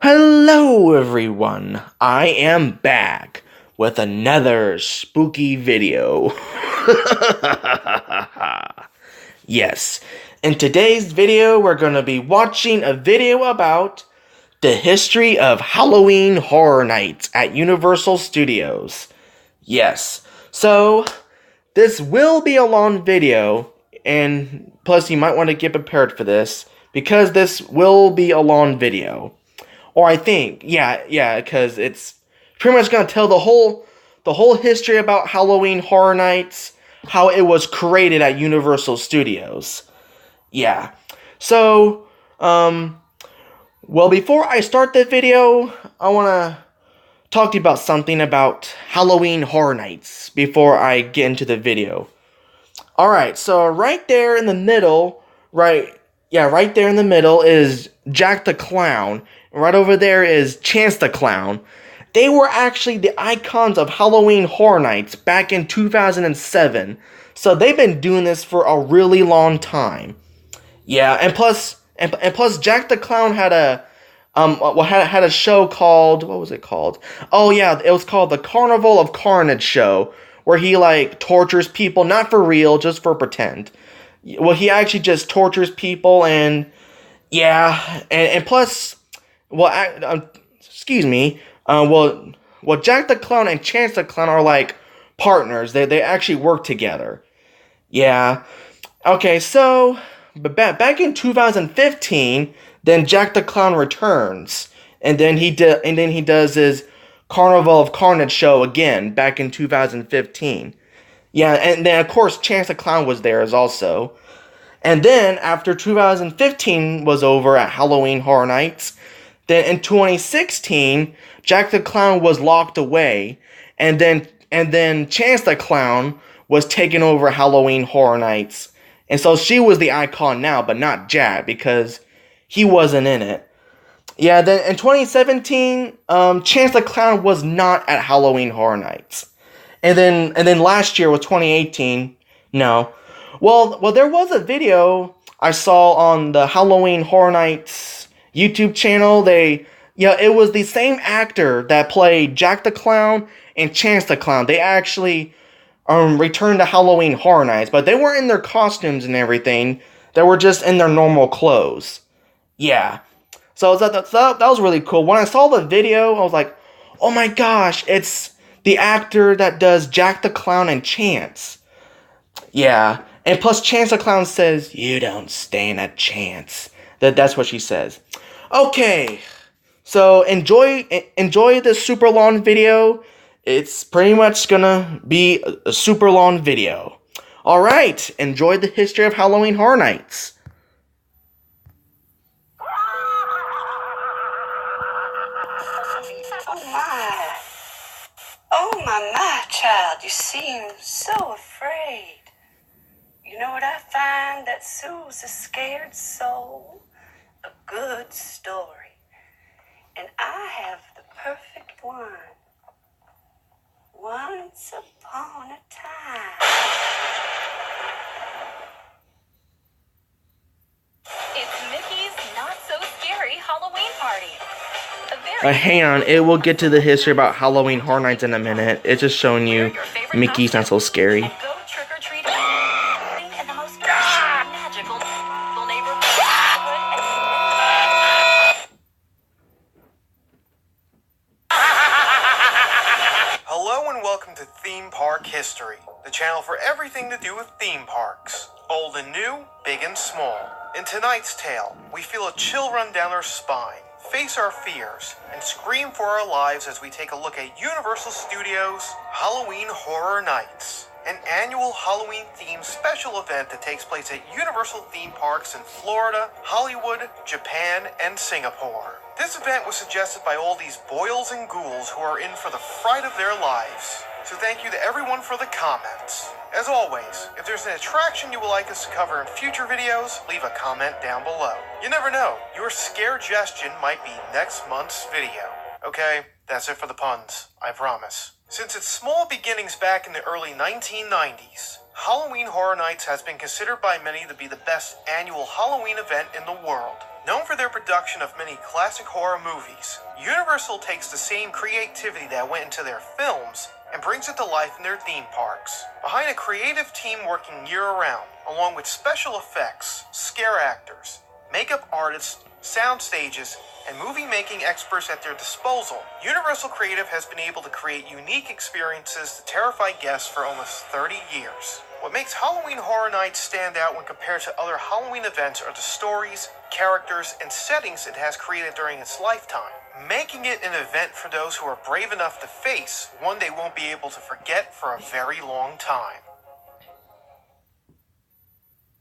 Hello everyone, I am back with another spooky video. Yes, in today's video we're going to be watching a video about the history of Halloween Horror Nights at Universal Studios. Yes, so this will be a long video, and plus you might want to get prepared for this because this will be a long video. Or I think, yeah, because it's pretty much gonna tell the whole history about Halloween Horror Nights, how it was created at Universal Studios. Yeah. So, well, before I start the video, I wanna talk to you about something about Halloween Horror Nights before I get into the video. Alright, so right there in the middle, right there in the middle is Jack the Clown. Right over there is Chance the Clown. They were actually the icons of Halloween Horror Nights back in 2007. So they've been doing this for a really long time. Yeah, and plus Jack the Clown had had a show called, what was it called? Oh yeah, it was called the Carnival of Carnage show, where he like tortures people, not for real, just for pretend. Well, he actually just tortures people, and yeah, and plus, well, excuse me, well, Jack the Clown and Chance the Clown are like partners. They actually work together. Yeah. Okay, so but back in 2015, then Jack the Clown returns, and then he does his Carnival of Carnage show again back in 2015. Yeah, and then of course Chance the Clown was there as also. And then after 2015 was over at Halloween Horror Nights, then in 2016 Jack the Clown was locked away, and then Chance the Clown was taking over Halloween Horror Nights. And so she was the icon now, but not Jack because he wasn't in it. Yeah, then in 2017, Chance the Clown was not at Halloween Horror Nights. And then last year was 2018. No. Well, there was a video I saw on the Halloween Horror Nights YouTube channel. It was the same actor that played Jack the Clown and Chance the Clown. They actually returned to Halloween Horror Nights, but they weren't in their costumes and everything. They were just in their normal clothes. Yeah. So that was really cool. When I saw the video, I was like, oh my gosh, it's the actor that does Jack the Clown and Chance. Yeah. And plus Chance the Clown says, "You don't stand a chance." That's what she says. Okay. So enjoy this super long video. It's pretty much gonna be a super long video. Alright, enjoy the history of Halloween Horror Nights. Oh my, child, you seem so afraid. You know what I find that soothes a scared soul? A good story. And I have the perfect one. Once upon a time. It's Mickey's Not So Scary Halloween Party. Hang on, it will get to the history about Halloween Horror Nights in a minute. It's just showing you Mickey's Not So Scary. Go trick-or-treating in the most magical neighborhood. Hello and welcome to Theme Park History, the channel for everything to do with theme parks. Old and new, big and small. In tonight's tale, we feel a chill run down our spine, face our fears, and scream for our lives as we take a look at Universal Studios' Halloween Horror Nights, an annual Halloween-themed special event that takes place at Universal theme parks in Florida, Hollywood, Japan, and Singapore. This event was suggested by all these boils and ghouls who are in for the fright of their lives. So thank you to everyone for the comments. As always, if there's an attraction you would like us to cover in future videos, leave a comment down below. You never know, your scaregestion might be next month's video. Okay, that's it for the puns, I promise. Since its small beginnings back in the early 1990s, Halloween Horror Nights has been considered by many to be the best annual Halloween event in the world. Known for their production of many classic horror movies, Universal takes the same creativity that went into their films and brings it to life in their theme parks. Behind a creative team working year-round, along with special effects, scare actors, makeup artists, sound stages, and movie-making experts at their disposal, Universal Creative has been able to create unique experiences to terrify guests for almost 30 years. What makes Halloween Horror Nights stand out when compared to other Halloween events are the stories, characters, and settings it has created during its lifetime, making it an event for those who are brave enough to face one they won't be able to forget for a very long time.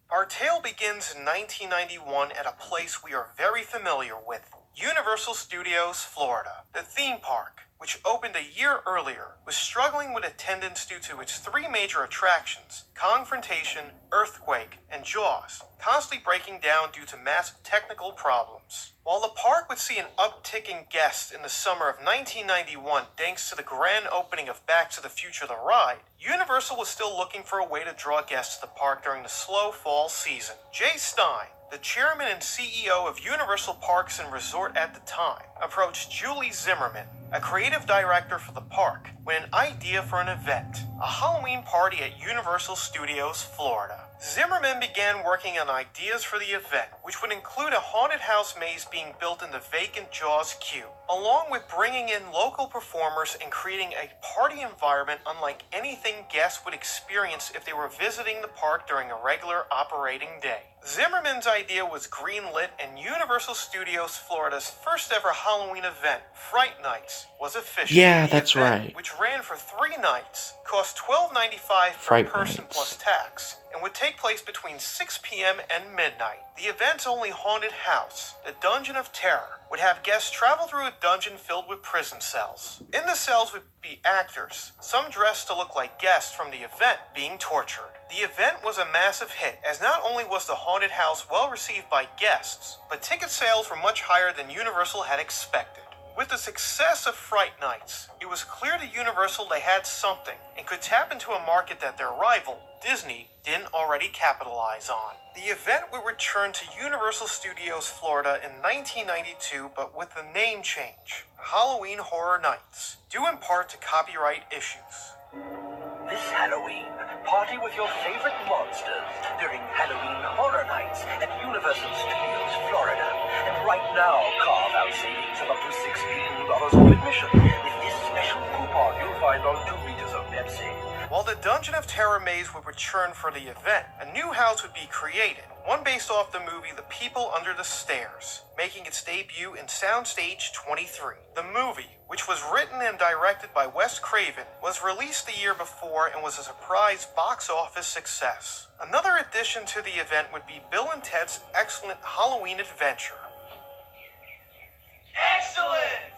Our tale begins in 1991 at a place we are very familiar with, Universal Studios, Florida. The theme park, which opened a year earlier, was struggling with attendance due to its three major attractions, Confrontation, Earthquake, and Jaws, constantly breaking down due to massive technical problems. While the park would see an uptick in guests in the summer of 1991 thanks to the grand opening of Back to the Future the ride, Universal was still looking for a way to draw guests to the park during the slow fall season. Jay Stein, the chairman and CEO of Universal Parks and Resort at the time, approached Julie Zimmerman, a creative director for the park, with an idea for an event, a Halloween party at Universal Studios, Florida. Zimmerman began working on ideas for the event, which would include a haunted house maze being built in the vacant Jaws queue, along with bringing in local performers and creating a party environment unlike anything guests would experience if they were visiting the park during a regular operating day. Zimmerman's idea was greenlit, and Universal Studios Florida's first ever Halloween event, Fright Nights, was official. Yeah, The that's event, right. which ran for 3 nights, cost $12.95 per Fright person Nights. plus tax, and would take place between 6 p.m. and midnight. The event's only haunted house, the Dungeon of Terror, would have guests travel through a dungeon filled with prison cells. In the cells would be actors, some dressed to look like guests from the event, being tortured. The event was a massive hit, as not only was the haunted house well received by guests, but ticket sales were much higher than Universal had expected. With the success of Fright Nights, it was clear to Universal they had something and could tap into a market that their rival, Disney, didn't already capitalize on. The event would return to Universal Studios Florida in 1992, but with a name change, Halloween Horror Nights, due in part to copyright issues. This Halloween, party with your favorite monsters during Halloween Horror Nights at Universal Studios, Florida. And right now, carve out savings of up to $16 of admission with this special coupon you'll find on 2 liters of Pepsi. While the Dungeon of Terror maze would return for the event, a new house would be created, one based off the movie The People Under the Stairs, making its debut in Soundstage 23. The movie, which was written and directed by Wes Craven, was released the year before and was a surprise box office success. Another addition to the event would be Bill and Ted's Excellent Halloween Adventure. Excellent!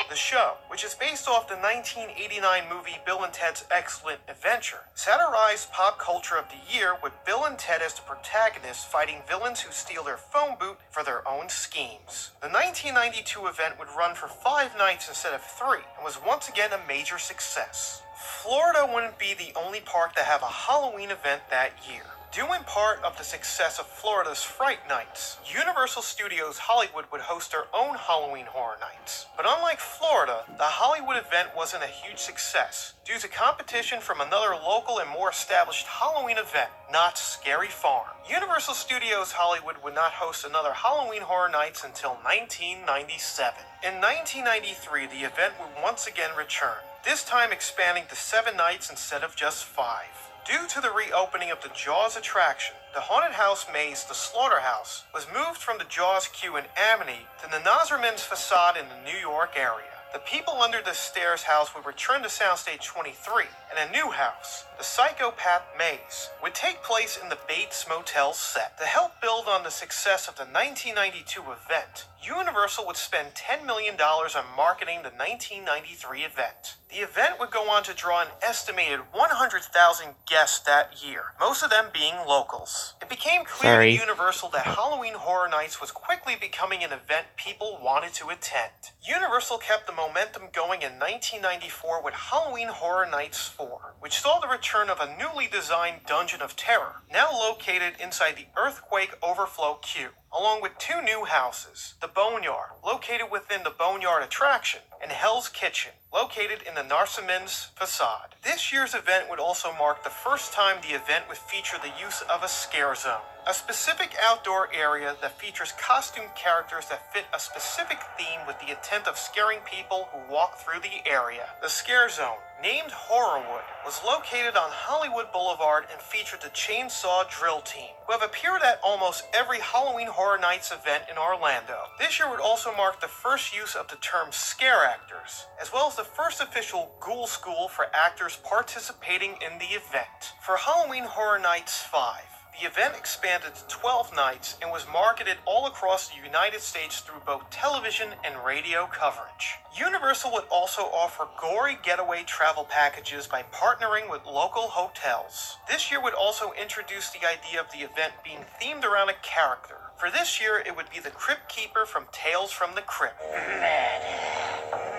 The show, which is based off the 1989 movie Bill and Ted's Excellent Adventure, satirized pop culture of the year with Bill and Ted as the protagonists fighting villains who steal their phone boot for their own schemes. The 1992 event would run for 5 nights instead of 3 and was once again a major success. Florida wouldn't be the only park to have a Halloween event that year. Due in part of the success of Florida's Fright Nights, Universal Studios Hollywood would host their own Halloween Horror Nights. But unlike Florida, the Hollywood event wasn't a huge success due to competition from another local and more established Halloween event, Knott's Scary Farm. Universal Studios Hollywood would not host another Halloween Horror Nights until 1997. In 1993, the event would once again return, this time expanding to 7 nights instead of just 5. Due to the reopening of the Jaws attraction, the haunted house maze, the Slaughterhouse, was moved from the Jaws queue in Amity to the Nosserman's facade in the New York area. The People Under the Stairs house would return to Soundstage 23, and a new house, the Psychopath Maze, would take place in the Bates Motel set. To help build on the success of the 1992 event, Universal would spend $10 million on marketing the 1993 event. The event would go on to draw an estimated 100,000 guests that year, most of them being locals. It became clear to Universal that Halloween Horror Nights was quickly becoming an event people wanted to attend. Universal kept the momentum going in 1994 with Halloween Horror Nights 4, which saw the return of a newly designed Dungeon of Terror, now located inside the Earthquake Overflow queue. along with 2 new houses, the Boneyard, located within the Boneyard attraction, and Hell's Kitchen, located in the Narcimin's facade. This year's event would also mark the first time the event would feature the use of a scare zone, a specific outdoor area that features costume characters that fit a specific theme with the intent of scaring people who walk through the area. The scare zone, named Horrorwood, was located on Hollywood Boulevard and featured the Chainsaw Drill Team, who have appeared at almost every Halloween Horror Nights event in Orlando. This year would also mark the first use of the term scare actors, as well as the first official Ghoul School for actors participating in the event. For Halloween Horror Nights 5, the event expanded to 12 nights and was marketed all across the United States through both television and radio coverage. Universal would also offer gory getaway travel packages by partnering with local hotels. This year would also introduce the idea of the event being themed around a character. For this year, it would be the Crypt Keeper from Tales from the Crypt.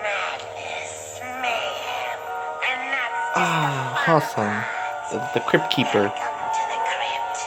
Madness, mayhem, and that's Awesome. The Crypt Keeper. Welcome to the crypt.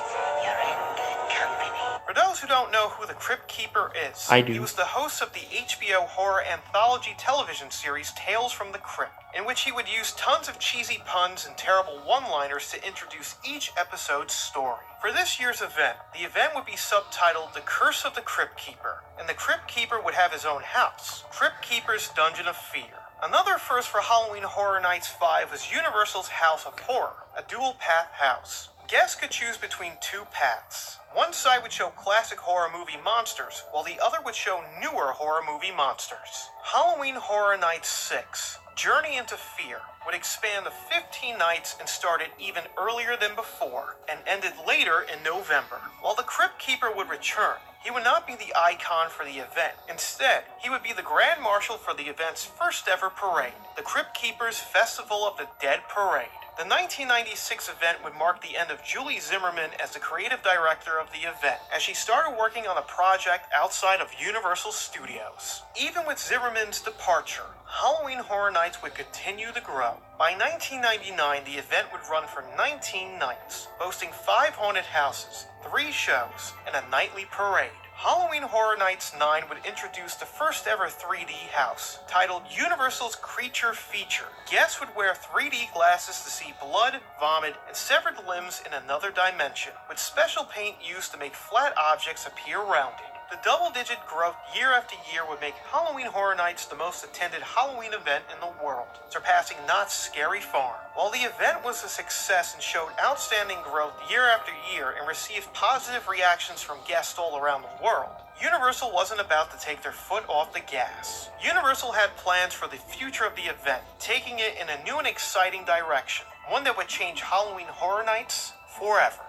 You're in good company. For those who don't know who the Crypt Keeper is, I do. He was the host of the HBO horror anthology television series Tales from the Crypt, in which he would use tons of cheesy puns and terrible one-liners to introduce each episode's story. For this year's event, the event would be subtitled The Curse of the Crypt Keeper, and the Crypt Keeper would have his own house, Crypt Keeper's Dungeon of Fear. Another first for Halloween Horror Nights 5 was Universal's House of Horror, a dual-path house. Guests could choose between 2 paths. One side would show classic horror movie monsters, while the other would show newer horror movie monsters. Halloween Horror Nights 6, Journey into Fear, would expand to 15 nights and started even earlier than before, and ended later in November. While the Crypt Keeper would return, he would not be the icon for the event. Instead, he would be the Grand Marshal for the event's first ever parade, the Crypt Keeper's Festival of the Dead Parade. The 1996 event would mark the end of Julie Zimmerman as the creative director of the event, as she started working on a project outside of Universal Studios. Even with Zimmerman's departure, Halloween Horror Nights would continue to grow. By 1999, the event would run for 19 nights, boasting 5 haunted houses, 3 shows, and a nightly parade. Halloween Horror Nights 9 would introduce the first ever 3D house, titled Universal's Creature Feature. Guests would wear 3D glasses to see blood, vomit, and severed limbs in another dimension, with special paint used to make flat objects appear rounded. The double-digit growth year after year would make Halloween Horror Nights the most attended Halloween event in the world, surpassing Knott's Scary Farm. While the event was a success and showed outstanding growth year after year and received positive reactions from guests all around the world, Universal wasn't about to take their foot off the gas. Universal had plans for the future of the event, taking it in a new and exciting direction, one that would change Halloween Horror Nights forever.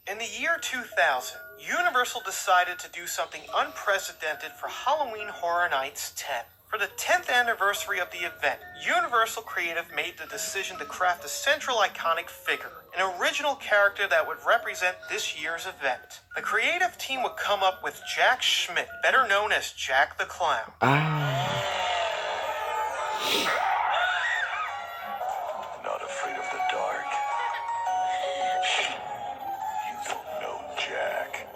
In the year 2000, Universal decided to do something unprecedented for Halloween Horror Nights 10. For the 10th anniversary of the event, Universal Creative made the decision to craft a central iconic figure, an original character that would represent this year's event. The creative team would come up with Jack Schmidt, better known as Jack the Clown. Not afraid of the dark. You don't know Jack.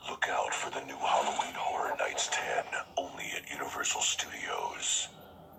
Look out for the new Halloween Horror Nights 10, only at Universal Studios.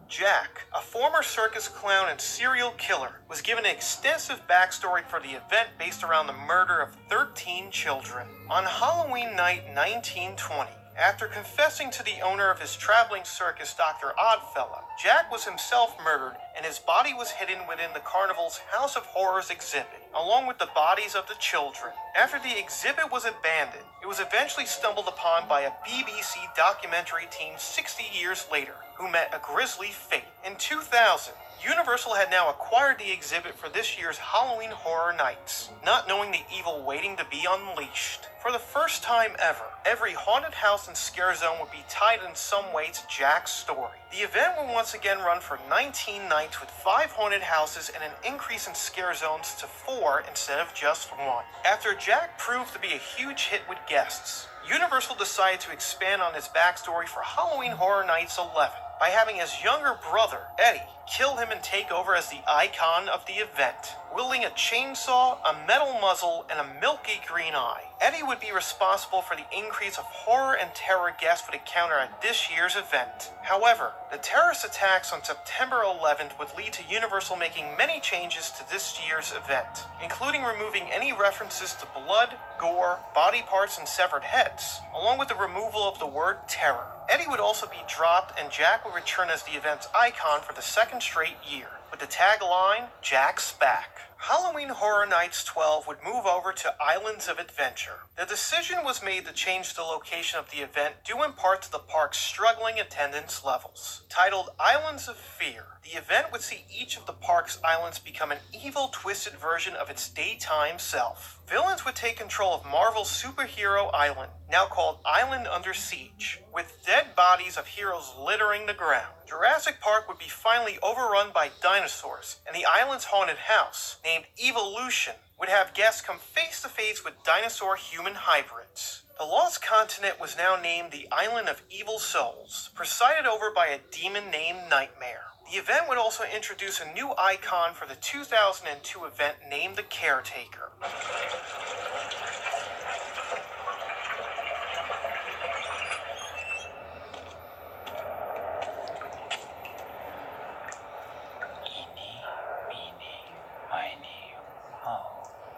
Jack, a former circus clown and serial killer, was given an extensive backstory for the event based around the murder of 13 children. On Halloween night 1920, after confessing to the owner of his traveling circus, Dr. Oddfellow, Jack was himself murdered and his body was hidden within the carnival's House of Horrors exhibit, along with the bodies of the children. After the exhibit was abandoned, it was eventually stumbled upon by a BBC documentary team 60 years later, who met a grisly fate. In 2000, Universal had now acquired the exhibit for this year's Halloween Horror Nights, not knowing the evil waiting to be unleashed. For the first time ever, every haunted house and scare zone would be tied in some way to Jack's story. The event will once again run for 19 nights with 5 haunted houses and an increase in scare zones to 4 instead of just 1. After Jack proved to be a huge hit with guests, Universal decided to expand on his backstory for Halloween Horror Nights 11. by having his younger brother, Eddie, kill him and take over as the icon of the event. Wielding a chainsaw, a metal muzzle, and a milky green eye, Eddie would be responsible for the increase of horror and terror guests would encounter at this year's event. However, the terrorist attacks on September 11th would lead to Universal making many changes to this year's event, including removing any references to blood, gore, body parts, and severed heads, along with the removal of the word terror. Eddie would also be dropped, and Jack would return as the event's icon for the second straight year, with the tagline, Jack's Back. Halloween Horror Nights 12 would move over to Islands of Adventure. The decision was made to change the location of the event due in part to the park's struggling attendance levels. Titled Islands of Fear, the event would see each of the park's islands become an evil, twisted version of its daytime self. Villains would take control of Marvel's superhero island, now called Island Under Siege, with dead bodies of heroes littering the ground. Jurassic Park would be finally overrun by dinosaurs, and the island's haunted house, named Evolution, would have guests come face to face with dinosaur-human hybrids. The Lost Continent was now named the Island of Evil Souls, presided over by a demon named Nightmare. The event would also introduce a new icon for the 2002 event named the Caretaker.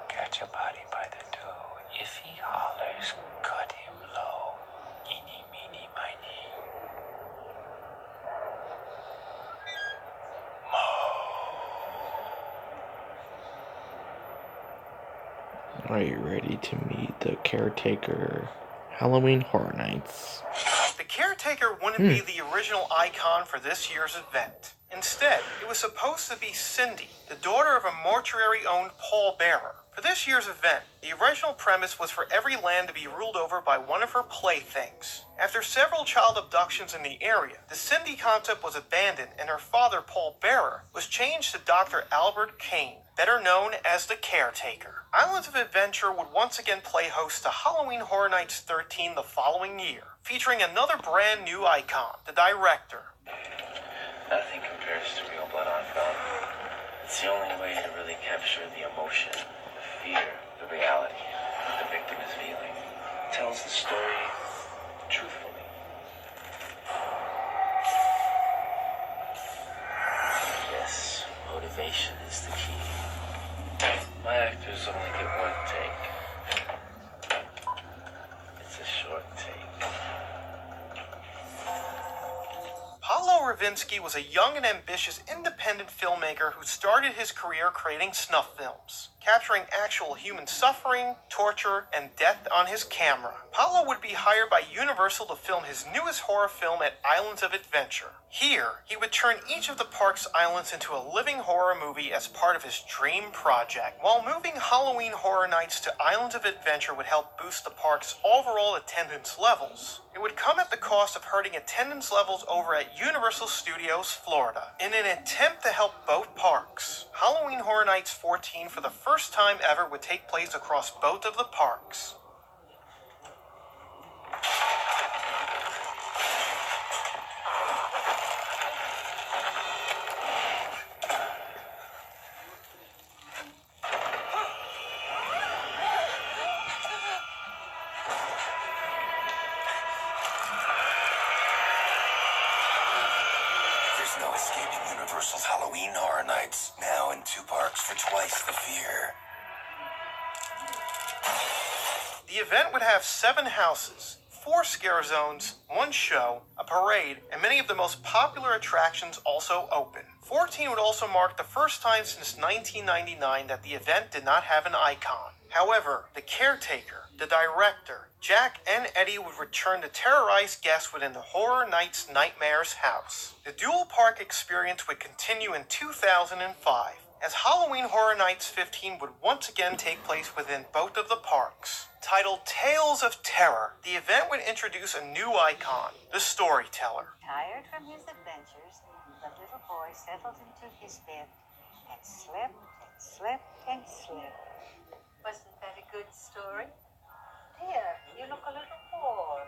Catch a body by the toe. If he hollers, cut him low. Eeny, meeny, miny. Are you ready to meet the Caretaker? Halloween Horror Nights. The Caretaker wouldn't be the original icon for this year's event. Instead, it was supposed to be Cindy, the daughter of a mortuary-owned pallbearer. For this year's event, the original premise was for every land to be ruled over by one of her playthings. After several child abductions in the area, the Cindy concept was abandoned and her father, pallbearer, was changed to Dr. Albert Kane, better known as the Caretaker. Islands of Adventure would once again play host to Halloween Horror Nights 13 the following year, featuring another brand new icon, the Director. Nothing compares to real blood on film. It's the only way to really capture the emotion, the fear, the reality that the victim is feeling. It tells the story truthfully. Yes, motivation is the key. My actors only get one take. It's a short take. Paolo Ravinsky was a young and ambitious independent filmmaker who started his career creating snuff films, capturing actual human suffering, torture, and death on his camera. Paolo would be hired by Universal to film his newest horror film at Islands of Adventure. Here, he would turn each of the park's islands into a living horror movie as part of his dream project. While moving Halloween Horror Nights to Islands of Adventure would help boost the park's overall attendance levels, it would come at the cost of hurting attendance levels over at Universal Studios Florida. In an attempt to help both parks, Halloween Horror Nights 14 for the first time ever would take place across both of the parks. There's no escaping Universal's Halloween Horror Nights, now in 2 parks for twice the fear. The event would have 7 houses, 4 scare zones, 1 show, a parade, and many of the most popular attractions also open. 14 would also mark the first time since 1999 that the event did not have an icon. However, the Caretaker, the Director, Jack, and Eddie would return to terrorize guests within the Horror Nights Nightmares house. The dual park experience would continue in 2005, as Halloween Horror Nights 15 would once again take place within both of the parks. Titled Tales of Terror, the event would introduce a new icon, the Storyteller. Tired from his adventures, the little boy settled into his bed and slept and slept and slept. Wasn't that a good story? Dear, you look a little bored.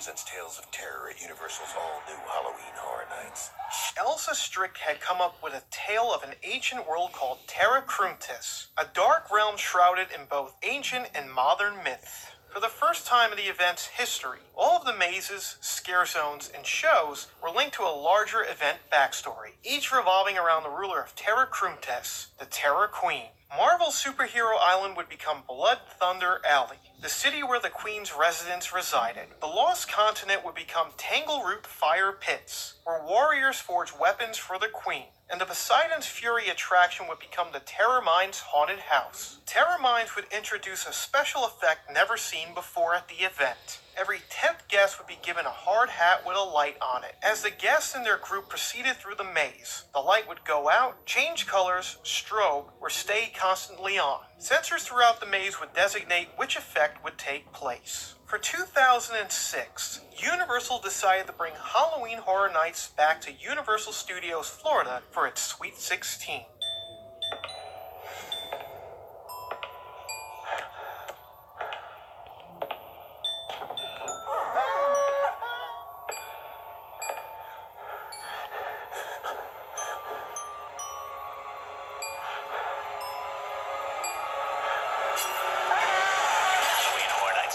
presents tales of terror at Universal's all-new Halloween Horror Nights. Elsa Strick had come up with a tale of an ancient world called Terra Cruentus, a dark realm shrouded in both ancient and modern myth. For the first time in the event's history, all of the mazes, scare zones, and shows were linked to a larger event backstory, each revolving around the ruler of Terra Cruentus, the Terror Queen. Marvel's superhero island would become Blood Thunder Alley, the city where the Queen's residence resided. The Lost Continent would become Tangleroot Fire Pits, where warriors forge weapons for the Queen. And the Poseidon's Fury attraction would become the Terror Mines Haunted House. Terror Mines would introduce a special effect never seen before at the event. Every 10th guest would be given a hard hat with a light on it. As the guests and their group proceeded through the maze, the light would go out, change colors, strobe, or stay constantly on. Sensors throughout the maze would designate which effect would take place. For 2006, Universal decided to bring Halloween Horror Nights back to Universal Studios Florida for its Sweet 16.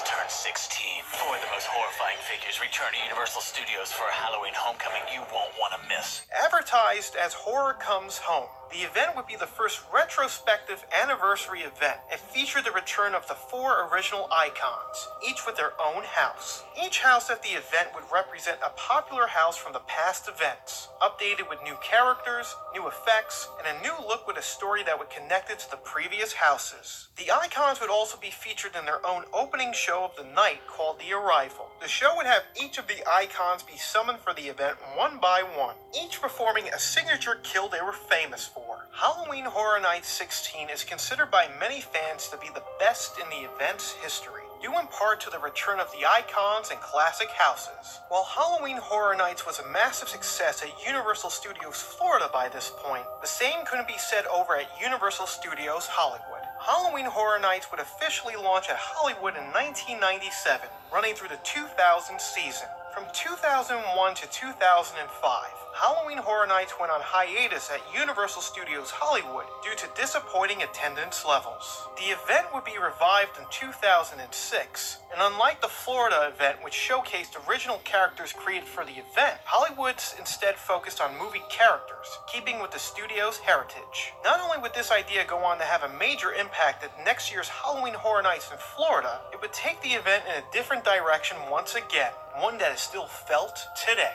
Turn 16. Four of the most horrifying figures return to Universal Studios for a Halloween homecoming you won't want to miss. Advertised as Horror Comes Home, the event would be the first retrospective anniversary event and feature the return of the 4 original icons, each with their own house. Each house at the event would represent a popular house from the past events, updated with new characters, new effects, and a new look with a story that would connect it to the previous houses. The icons would also be featured in their own opening show of the night called The Arrival. The show would have each of the icons be summoned for the event one by one, each performing a signature kill they were famous for. Halloween Horror Nights 16 is considered by many fans to be the best in the event's history, due in part to the return of the icons and classic houses. While Halloween Horror Nights was a massive success at Universal Studios Florida by this point, the same couldn't be said over at Universal Studios Hollywood. Halloween Horror Nights would officially launch at Hollywood in 1997, running through the 2000 season. From 2001 to 2005, Halloween Horror Nights went on hiatus at Universal Studios Hollywood due to disappointing attendance levels. The event would be revived in 2006, and unlike the Florida event, which showcased original characters created for the event, Hollywood's instead focused on movie characters, keeping with the studio's heritage. Not only would this idea go on to have a major impact at next year's Halloween Horror Nights in Florida, it would take the event in a different direction once again, one that is still felt today.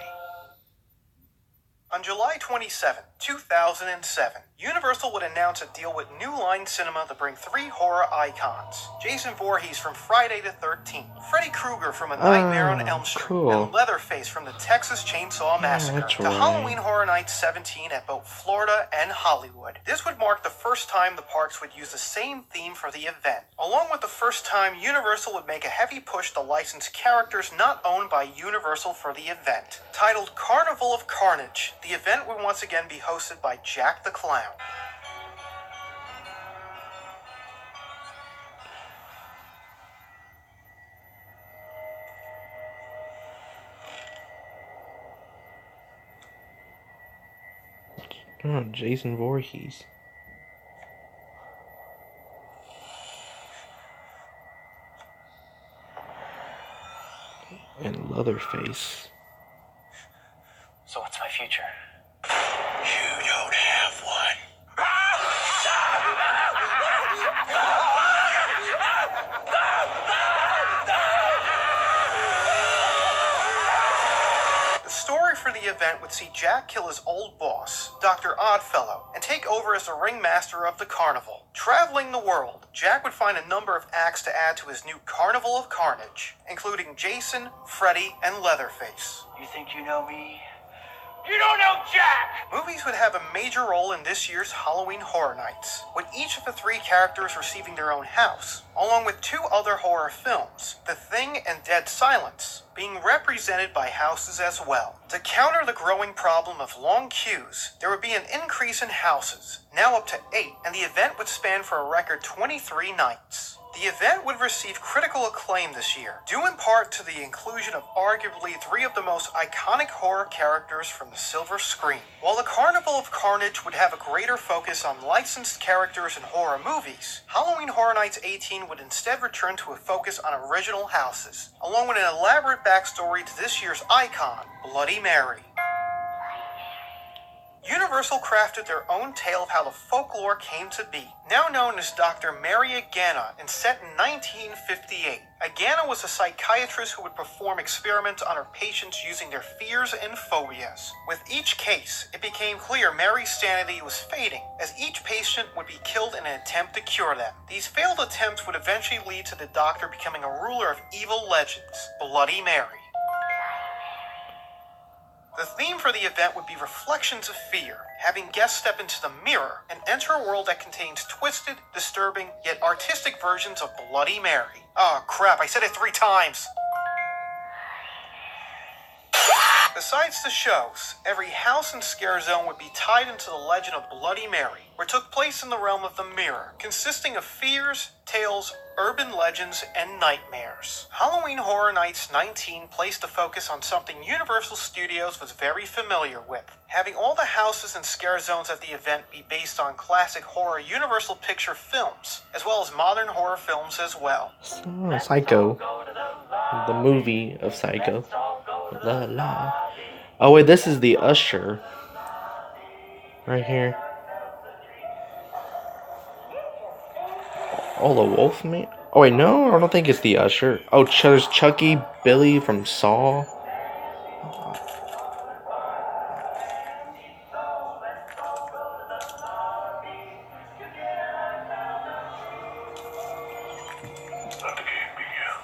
On July 27, 2007, Universal would announce a deal with New Line Cinema to bring 3 horror icons. Jason Voorhees from Friday the 13th, Freddy Krueger from A Nightmare on Elm Street, and Leatherface from the Texas Chainsaw Massacre to Halloween Horror Nights 17 at both Florida and Hollywood. This would mark the first time the parks would use the same theme for the event, along with the first time Universal would make a heavy push to license characters not owned by Universal for the event. Titled Carnival of Carnage, the event would once again be hosted by Jack the Clown. Oh, Jason Voorhees. And Leatherface. So what's my future? You don't have one. The story for the event would see Jack kill his old boss, Dr. Oddfellow, and take over as the ringmaster of the carnival. Traveling the world, Jack would find a number of acts to add to his new Carnival of Carnage, including Jason, Freddy, and Leatherface. You think you know me? You don't know Jack! Movies would have a major role in this year's Halloween Horror Nights, with each of the 3 characters receiving their own house, along with 2 other horror films, The Thing and Dead Silence, being represented by houses as well. To counter the growing problem of long queues, there would be an increase in houses, now up to 8, and the event would span for a record 23 nights. The event would receive critical acclaim this year, due in part to the inclusion of arguably 3 of the most iconic horror characters from the silver screen. While the Carnival of Carnage would have a greater focus on licensed characters in horror movies, Halloween Horror Nights 18 would instead return to a focus on original houses, along with an elaborate backstory to this year's icon, Bloody Mary. Universal crafted their own tale of how the folklore came to be, now known as Dr. Mary Agana, and set in 1958. Agana was a psychiatrist who would perform experiments on her patients using their fears and phobias. With each case, it became clear Mary's sanity was fading, as each patient would be killed in an attempt to cure them. These failed attempts would eventually lead to the doctor becoming a ruler of evil legends, Bloody Mary. The theme for the event would be Reflections of Fear, having guests step into the mirror and enter a world that contains twisted, disturbing, yet artistic versions of Bloody Mary. Oh crap, I said it 3 times! Besides the shows, every house and scare zone would be tied into the legend of Bloody Mary, which took place in the realm of the mirror, consisting of fears, tales, urban legends, and nightmares. Halloween Horror Nights 19 placed the focus on something Universal Studios was very familiar with, having all the houses and scare zones at the event be based on classic horror Universal Picture films, as well as modern horror films as well. Psycho. The movie of Psycho. La la. Oh wait, this is the Usher. Right here. Oh, the Wolfman? Oh wait, no, I don't think it's the Usher. Oh, there's Chucky, Billy from Saw. Let the game begin.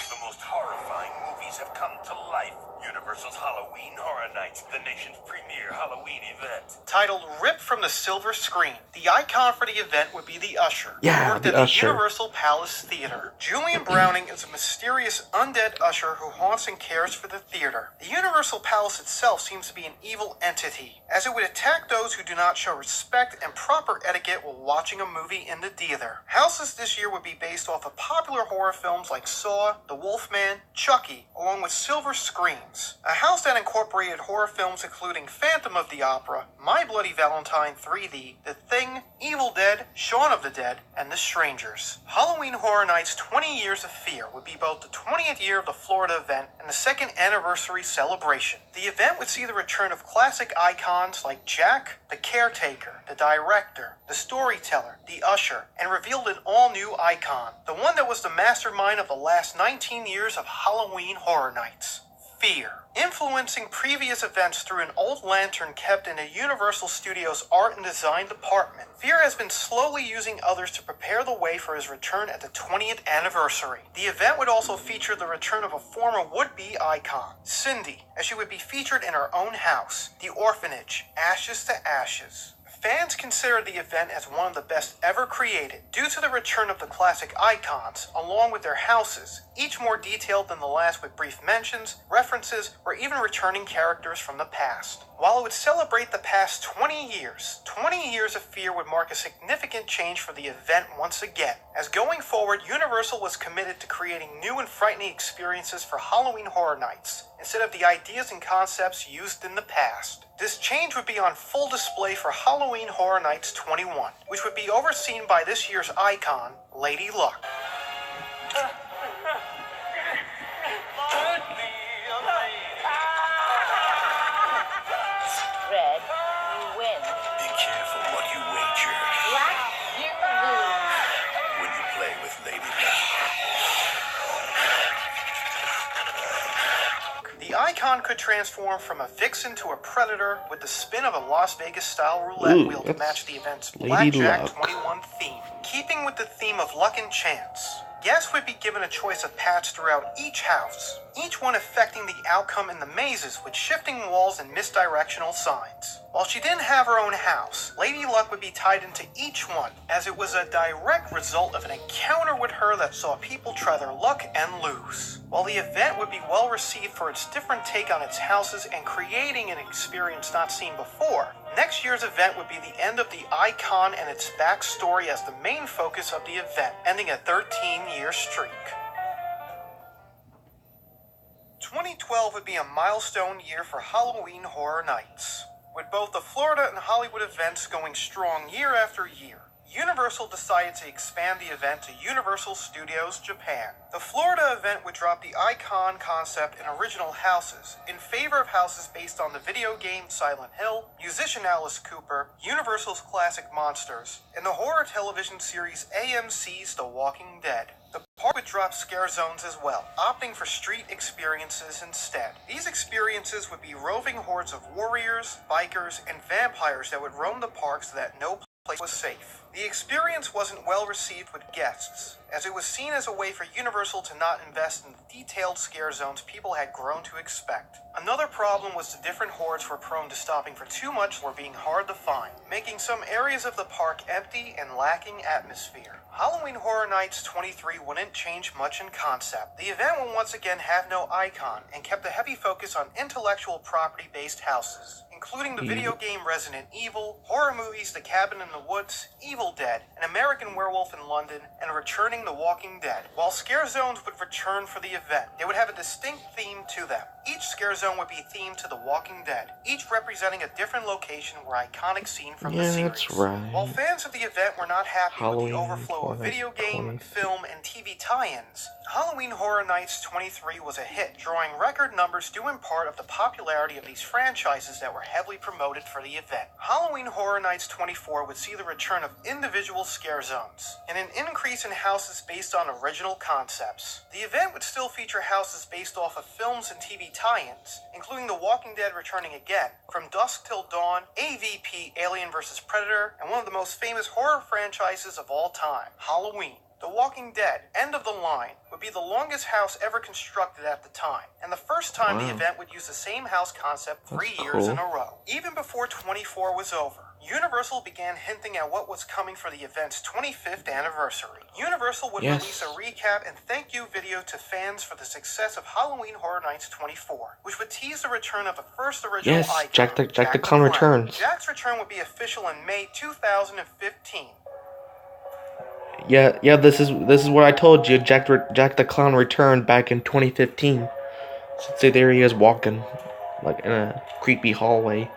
The most horrifying movies have come to life. Universal's Halloween Horror Nights, the nation's premier Halloween event. Titled Ripped from the Silver Screen, the icon for the event would be the Usher, who Yeah, worked the at Usher. the Universal Palace Theater. Julian Browning is a mysterious undead usher who haunts and cares for the theater. The Universal Palace itself seems to be an evil entity, as it would attack those who do not show respect and proper etiquette while watching a movie in the theater. Houses this year would be based off of popular horror films like Saw, The Wolfman, Chucky, along with silver screens. A house that incorporated horror films including Phantom of the Opera, My Bloody Valentine 3D, The Thing, Evil Dead, Shaun of the Dead, and The Strangers. Halloween Horror Nights 20 Years of Fear would be both the 20th year of the Florida event and the 2nd anniversary celebration. The event would see the return of classic icons like Jack, the Caretaker, the Director, the Storyteller, the Usher, and revealed an all-new icon, the one that was the mastermind of the last 19 years of Halloween Horror Nights. Fear. Influencing previous events through an old lantern kept in a Universal Studios art and design department, Fear has been slowly using others to prepare the way for his return at the 20th anniversary. The event would also feature the return of a former would-be icon, Cindy, as she would be featured in her own house, the orphanage, Ashes to Ashes. Fans consider the event as one of the best ever created, due to the return of the classic icons, along with their houses, each more detailed than the last with brief mentions, references, or even returning characters from the past. While it would celebrate the past 20 years of Fear would mark a significant change for the event once again, as going forward, Universal was committed to creating new and frightening experiences for Halloween Horror Nights, instead of the ideas and concepts used in the past. This change would be on full display for Halloween Horror Nights 21, which would be overseen by this year's icon, Lady Luck. Red, you win. Be careful what you wager Black, you lose. when you play with Lady Luck. The icon could transform from a vixen to a predator with the spin of a Las Vegas-style roulette wheel to that's match the event's Lady Blackjack Luck. 21 theme. Keeping with the theme of luck and chance, guests would be given a choice of paths throughout each house, each one affecting the outcome in the mazes with shifting walls and misdirectional signs. While she didn't have her own house, Lady Luck would be tied into each one, as it was a direct result of an encounter with her that saw people try their luck and lose. While the event would be well received for its different take on its houses and creating an experience not seen before, next year's event would be the end of the icon and its backstory as the main focus of the event, ending a 13-year streak. 2012 would be a milestone year for Halloween Horror Nights. With both the Florida and Hollywood events going strong year after year, Universal decided to expand the event to Universal Studios Japan. The Florida event would drop the icon concept and original houses in favor of houses based on the video game Silent Hill, musician Alice Cooper, Universal's classic monsters, and the horror television series AMC's The Walking Dead. The park would drop scare zones as well, opting for street experiences instead. These experiences would be roving hordes of warriors, bikers, and vampires that would roam the park so that no place was safe. The experience wasn't well received with guests, as it was seen as a way for Universal to not invest in the detailed scare zones people had grown to expect. Another problem was the different hordes were prone to stopping for too much or being hard to find, making some areas of the park empty and lacking atmosphere. Halloween Horror Nights 23 wouldn't change much in concept. The event will once again have no icon and kept a heavy focus on intellectual property-based houses, including the video game Resident Evil, horror movies The Cabin in the Woods, Evil Dead, An American Werewolf in London, and returning The Walking Dead. While scare zones would return for the event, they would have a distinct theme to them. Each scare zone would be themed to The Walking Dead, each representing a different location or iconic scene from the series. That's right. While fans of the event were not happy with Halloween the overflow of video game, film, and TV tie-ins, Halloween Horror Nights 23 was a hit, drawing record numbers due in part of the popularity of these franchises that were heavily promoted for the event. Halloween Horror Nights 24 would see the return of individual scare zones, and an increase in houses based on original concepts. The event would still feature houses based off of films and TV tie-ins, including The Walking Dead returning again, From Dusk Till Dawn, AVP Alien vs. Predator, and one of the most famous horror franchises of all time, Halloween. The Walking Dead, End of the Line, would be the longest house ever constructed at the time, and the first time the event would use the same house concept 3 years in a row. Even before 24 was over, Universal began hinting at what was coming for the event's 25th anniversary. Universal would release a recap and thank you video to fans for the success of Halloween Horror Nights 24, which would tease the return of the first original icon, Jack the Clown returns. Jack's return would be official in May 2015. Yeah, this is what I told you. Jack the Clown returned back in 2015. So there he is walking, like in a creepy hallway.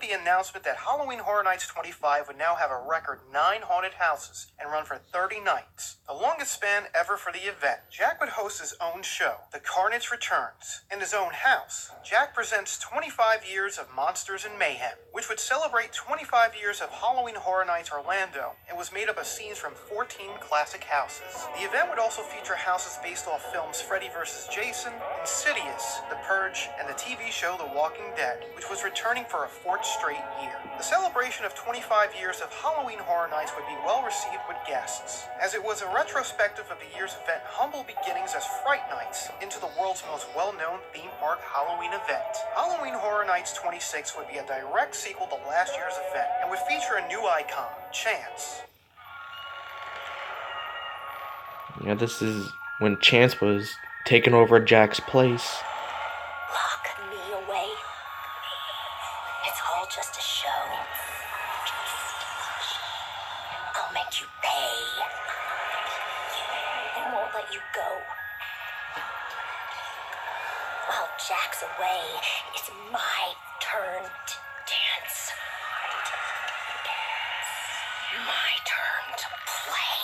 The announcement that Halloween Horror Nights 25 would now have a record 9 haunted houses and run for 30 nights, the longest span ever for the event. Jack would host his own show, The Carnage Returns. In his own house, Jack presents 25 years of monsters and mayhem, which would celebrate 25 years of Halloween Horror Nights Orlando and was made up of scenes from 14 classic houses. The event would also feature houses based off films Freddy vs. Jason, Insidious, The Purge, and the TV show The Walking Dead, which was returning for a 4th straight year. The celebration of 25 years of Halloween Horror Nights would be well received with guests, as it was a retrospective of the year's event humble beginnings as Fright Nights into the world's most well-known theme park Halloween event. Halloween Horror Nights 26 would be a direct sequel to last year's event and would feature a new icon, Chance. Yeah, this is when Chance was taking over Jack's place. Lock me away. It's all just a show. I'll make you pay. I won't let you go. While Jack's away, it's my turn to dance. My turn to play.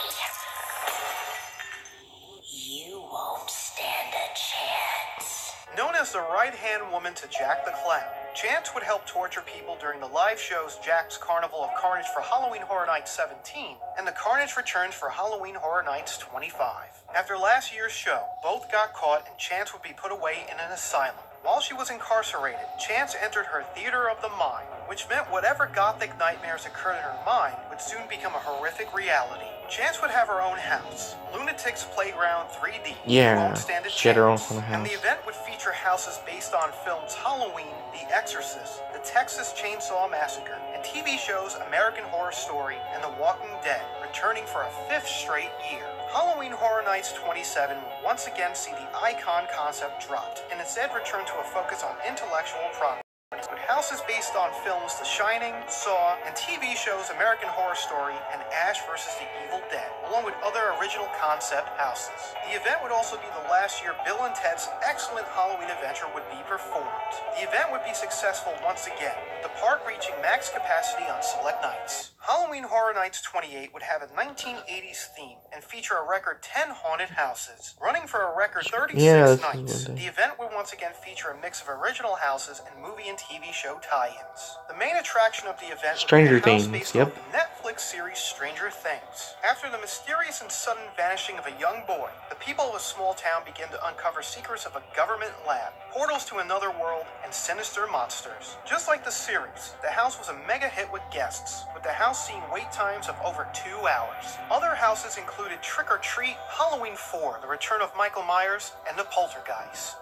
You won't stand a chance. Known as the right-hand woman to Jack the Clown, Chance would help torture people during the live shows Jack's Carnival of Carnage for Halloween Horror Nights 17 and The Carnage Returns for Halloween Horror Nights 25. After last year's show, both got caught and Chance would be put away in an asylum. While she was incarcerated, Chance entered her theater of the mind, which meant whatever gothic nightmares occurred in her mind would soon become a horrific reality. Chance would have her own house, Lunatic's Playground 3D. Yeah, Won't stand a she had her own chance. kind of And the house. event would feature houses based on films Halloween, The Exorcist, The Texas Chainsaw Massacre, and TV shows American Horror Story and The Walking Dead, returning for a 5th straight year. Halloween Horror Nights 27 will once again see the icon concept dropped, and instead return to a focus on intellectual property. With houses based on films The Shining, Saw, and TV shows American Horror Story and Ash vs. the Evil Dead, along with other original concept houses. The event would also be the last year Bill and Ted's excellent Halloween adventure would be performed. The event would be successful once again, with the park reaching max capacity on select nights. Halloween Horror Nights 28 would have a 1980s theme and feature a record 10 haunted houses. Running for a record 36 nights, the event would once again feature a mix of original houses and movie and TV show tie-ins. The main attraction of the event Stranger would be a house Things, based yep. on the Netflix series Stranger Things. After the mysterious and sudden vanishing of a young boy, the people of a small town begin to uncover secrets of a government lab, portals to another world, and sinister monsters. Just like the series, the house was a mega hit with guests, with the house seeing wait times of over 2 hours. Other houses included Trick or Treat, Halloween 4, The Return of Michael Myers, and The Poltergeist.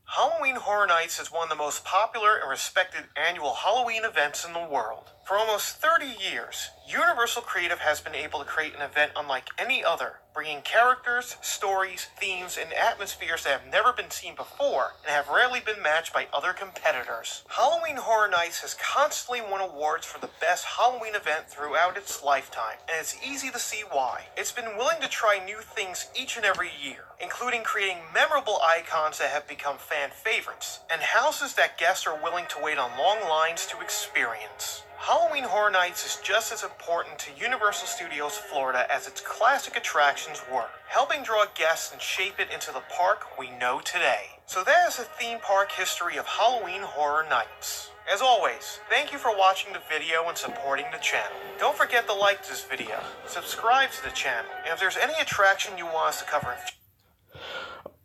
Halloween Horror Nights is one of the most popular and respected annual Halloween events in the world. For almost 30 years, Universal Creative has been able to create an event unlike any other, bringing characters, stories, themes, and atmospheres that have never been seen before and have rarely been matched by other competitors. Halloween Horror Nights has constantly won awards for the best Halloween event throughout its lifetime, and it's easy to see why. It's been willing to try new things each and every year, including creating memorable icons that have become fan favorites, and houses that guests are willing to wait on long lines to experience. Halloween Horror Nights is just as important to Universal Studios Florida as its classic attractions were, helping draw guests and shape it into the park we know today. So that is the theme park history of Halloween Horror Nights. As always, thank you for watching the video and supporting the channel. Don't forget to like this video, subscribe to the channel, and if there's any attraction you want us to cover in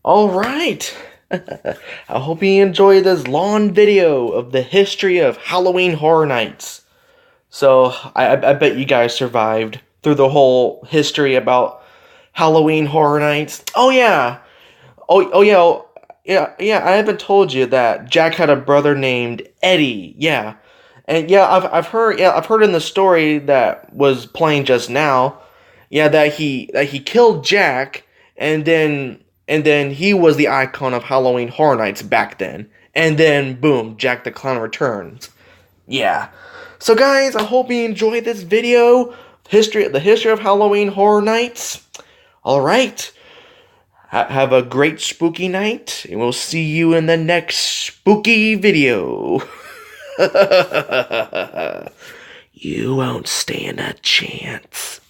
Alright, I hope you enjoyed this long video of the history of Halloween Horror Nights. So, I bet you guys survived through the whole history about Halloween Horror Nights. Oh yeah, yeah, I haven't told you that Jack had a brother named Eddie, yeah. And yeah, I've heard in the story that was playing just now, yeah, that he killed Jack, and then he was the icon of Halloween Horror Nights back then. And then boom, Jack the Clown returns. Yeah. So guys, I hope you enjoyed this video, the history of Halloween Horror Nights. All right. Have a great spooky night, and we'll see you in the next spooky video. You won't stand a chance.